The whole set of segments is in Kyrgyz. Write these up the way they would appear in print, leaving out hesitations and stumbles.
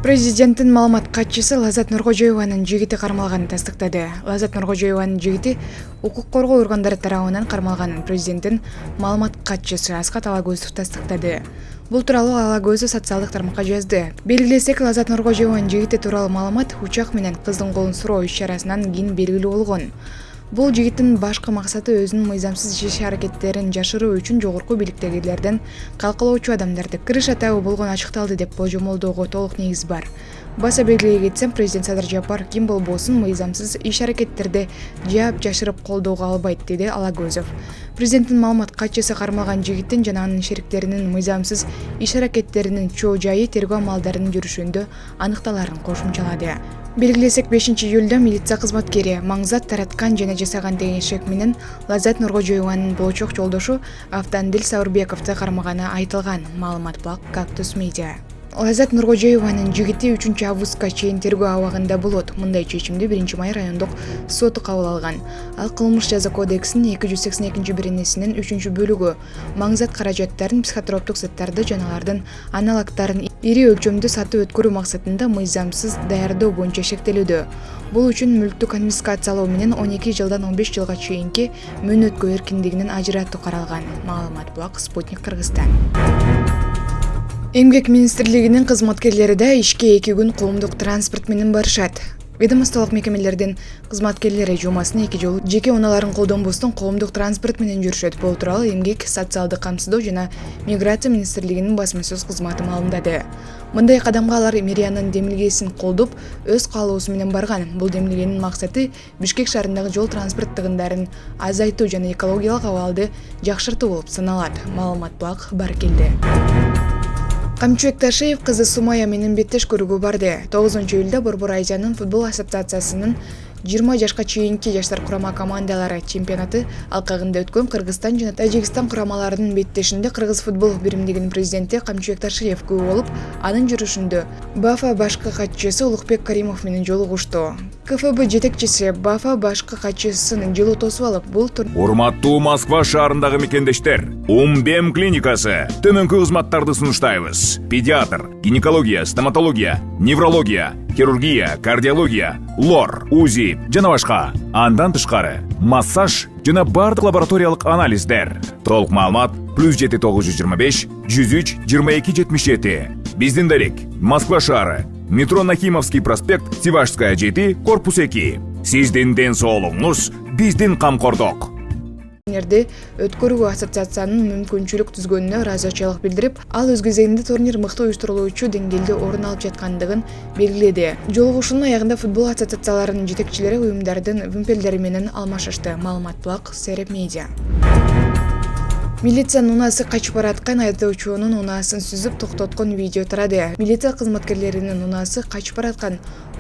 Президенттин маалымат катчысы Лазат Нуркожоеванын жигити кармалганын тастыктады. Лазат Нуркожоеванын жигити укук коргоо органдары тарабынан кармалганын президенттин маалымат катчысы Аскат Алагөзов тастыктады. Бул тууралуу Алагөзов социалдык тармакка жазды. Белгилесек, Лазат Нуркожоеванын жигити тууралуу маалымат учак менен кыздын колун суроо иш-чарасынан кийин белгилүү болгон. Бул жигиттин башкы максаты өзүнүн мыйзамсыз иш-аракеттерин жашыруу үчүн жогорку бийликтегилерден калкалоочу адамдарды кырыш атабы болгону ачыкталды деп болжомолдоого толук негиз бар. Баса белгилей кетсем, президент Садыр Жапар ким болбосун мыйзамсыз иш-аракеттерди жаап жашырып колдоого албайт, деди Алагөзов. Президенттин маалымат катчысы кармалган жигиттин жана анын шериктеринин мыйзамсыз иш-аракеттеринин чоо жайы тергөө амалдарынын жүрүшүндө аныкталарын кошумчалады. Белгилесек, 5-июлда милиция кызматкери маңзат тараткан жана жасаган деген шек менен Лазат Нуркожоеванын болочок жолдошу Автандил Саурбековду кармаганы айтылган. Маалымат Блак Кактус Медиа. Лазат Нуркожоеванын жигити 3-августка чейин тергөө абагында болот. Мындай чечимди 1-май райондук соту кабыл алган. Ал кылмыш жаза кодексинин 282-беренесинин 3-бөлүгү маңзат каражаттарын, психотроптук заттарды жана алардын аналогдорун ири өлчөмдө сатып өткөрүү максатында мыйзамсыз даярдоо боюнча шектелүүдө. Бул үчүн мүлктү конфискациялоо менен 12 жылдан 15 жылга чейинки мөөнөткө эркиндигинен ажыратуу каралган. Маалымат Блак Спутник Кыргызстан. Эмгек министрлигинин кызматкерлери да ишке 2 күн коомдук транспорт менен барышат. Ведомстволук мекемелердин кызматкерлери жумасына 2 жолу жеке унааларын колдонбостон коомдук транспорт менен жүрүшөт. Бул тууралуу Эмгек, социалдык камсыздоо жана миграция министрлигинин басма сөз кызматы маалымдады. Мындай кадамга алар мэриянын демилгесин колдоп, өз каалоосу менен барган. Бул демилгенин максаты Бишкек шаарындагы жол транспорт тыгындарын азайтуу жана экологиялык абалды жакшыртуу болуп саналат. Маалымат Блак бар келди. Камчыбек Ташиев кызы Сумая менен беттеш көрүүгө барды. 9-июлда Борбор Азиянын футбол ассоциациясынын 20 жашка чейинки жаштар курама командалары чемпионаты алкагында өткөн Кыргызстан жана Тажикстан курамаларынын беттешинде Кыргыз футбол биримдигинин президенти Камчыбек Ташиев күбө болуп, анын жүрүшүндө БАФА башкы катчысы Улукбек Каримов менен жолугушту. КФБ жетекчиси БАФА башкы катчысынын жылуу тосуп алып, бул урматтуу Москва шаарындагы мекендештер, Умбем клиникасы төмөнкү кызматтарды сунуштайбыз. Педиатр, гинекология, стоматология, неврология, хирургия, кардиология, лор, УЗИ жана башка. Андан тышкары массаж жана бардык лабораториялык анализдер. Толук маалымат +7 925 103 22 77. Биздин дарек Москва шаары, метро Нахимовский проспект, Сивашская 7, корпус 2. Сиздин ден соолугуңуз биздин камкордук. Өткөрүүгө ассоциациянын мүмкүнчүлүк түзгөнүнө ыраазычылык билдирип, ал өз кезегинде турнир мыкты уюштурулуучу деңгээлде орун алып жаткандыгын белгиледи. Жолугушуунун аягында футбол ассоциацияларынын жетекчилери уюмдардын вымпелдери менен алмашышты. Маалымат Блак Сереп Медиа. Милициянын унаасы качып бараткан айдоочунун унаасын сүзүп токтоткон видео тарады. Милиция кызматкерлеринин унаасы качып бараткан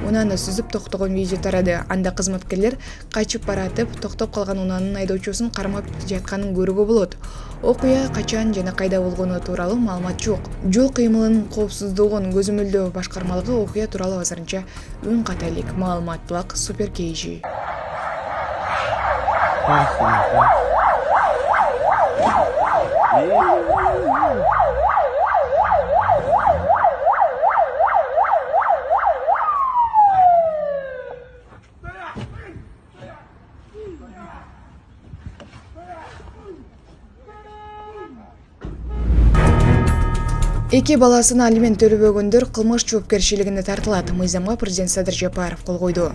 унааны сүзүп токтогон видео тарады. Анда кызматкерлер качып баратып, токтоп калган унаанын айдоочусун кармап жатканын көрүүгө болот. Окуя качан жана кайда болгону тууралуу маалымат жок. Жол кыймылынын коопсуздугун көзөмөлдөө башкармалыгы окуя тууралуу азырынча үн ката элек. Маалымат Блак Супер Кейжи. Эки баласына алимент төлөбөгөндөр кылмыш жоопкерчилигине тартылат. Мыйзамга президент Садыр Жапаров кол койду.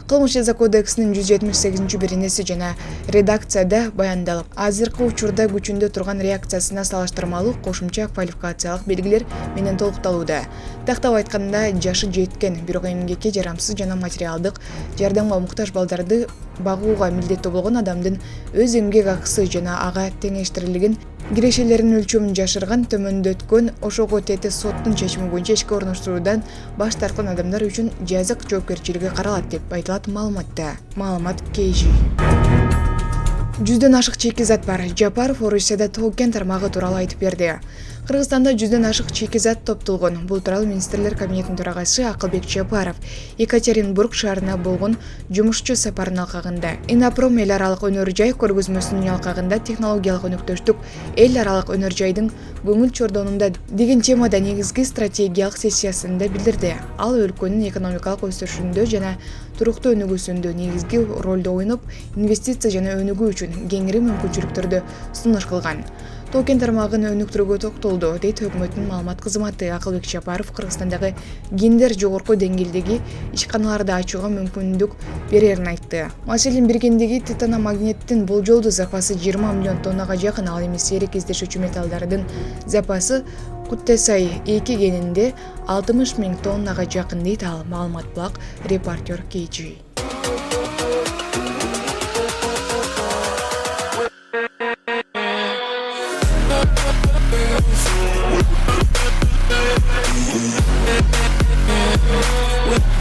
Кылмыш жаза кодексинин 178-беренеси жана редакцияда баяндалып, азыркы учурда күчүндө турган реакциясына салыштырмалуу кошумча квалификациялык белгилер менен толукталууда. Тактап айтканда, жашы жеткен, бирок эмгекке жарамсыз жана материалдык жардамга муктаж балдарды багууга милдеттүү болгон адамдын өз эмгек акысы жана ага теңештирилген кирешелеринин өлчөмүн жашырган, төмөндөткөн, ошого тети соттун чечими боюнча ишке орноштуруудан баш тарткан адамдар үчүн жазык жоопкерчилиги каралат деп айтылат маалыматта. Маалымат Кейжи. 100дөн ашык чейки-зат бар. Жапаров Орусияда тоген тармагы тууралуу айтып берди. Кыргызстанда 100дөн ашык чейки-зат топтолгон. Бул тууралуу министрлер кабинетинин төрагасы Акылбек Жапаров Екатеринбург шаарына болгон жумушчу сапарын алкагында Инопром эл аралык өнөр жай көргөзмөсүнүн алкагында технологиялык өнөктөштүк эл аралык өнөр жайдын көңүл чордонунда деген темада негизги стратегиялык сессиясында билдирди. Ал өлкөнүн экономикалык өсүшүндө жана туруктуу өнүгүүсүндө негизги ролду ойноп, инвестиция жана өнүгүү үчүн кеңири мүмкүнчүлүктөрдү сунуш кылган. Токен тармагын өнүктүрүүгө токтолду, дейт өкмөттүн маалымат кызматы. Акылбек Жапаров Кыргызстандагы гендер жогорку деңгээлдеги ишканаларды ачууга мүмкүндүк берерин айтты. Маселен, бир гендеги титаномагниттин болжолдуу запасы 20 миллион тоннага жакын, ал эми сейрек кездешүүчү металлдардын запасы Куттесай 2 кенинде 60 миң тоннага жакын, дейт ал. Маалымат булак Репортер KG. With